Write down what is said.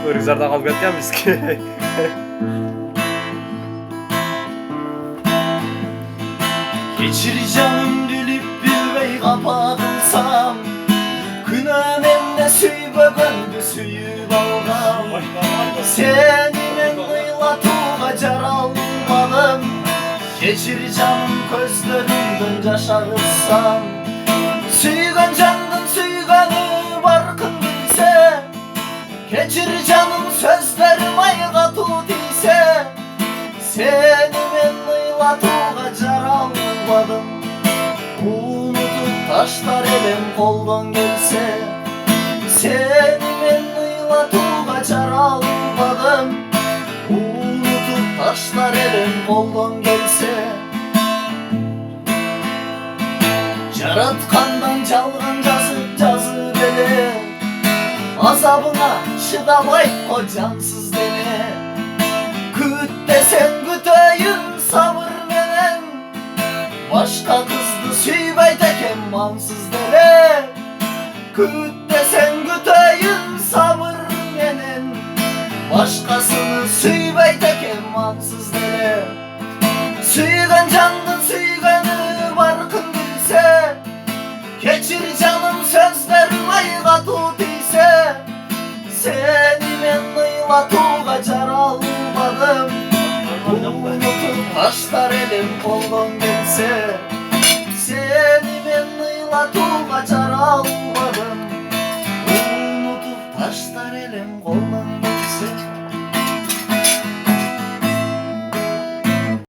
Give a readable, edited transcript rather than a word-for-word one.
Ыргыздарда калып кеткенбиз. Geçir canım dilip bilmey kapatılsam, Kınamemle süybögöndü süyüp algam. Seni men kıylatuğa jar almalım. Geçir canım közlerinden jaş ağıtsam. Sүйгөн жандын сүйгөнү баркын билсе, Кечир жаным сөздөрүм айгатуу тийсе, Сени мен ыйлатууга жара албадым. Унутуп таштар элем колдон келсе, Сени мен ыйлатууга жара албадым. Унутуп таштар элем колдон келсе, Жараткандан жалган жазып эле, Азабыңа чыдабайт го жансыз дене. Күт десең күтөйүн сабыр менен, Башка кызды сүйбөйт экен мансыз деле. Күт десең күтөйүн сабыр менен, Башкасыны сүйбөйт экен мансыз деле. Сүйгөн жандын сүйгөнү баркын билсе, Keçir canım sözlerim aygatуу тийсе, Seni men ыйлатууга жара албадым. Унутуп таштар элем колдон келсе, Seni men ыйлатууга жара албадым.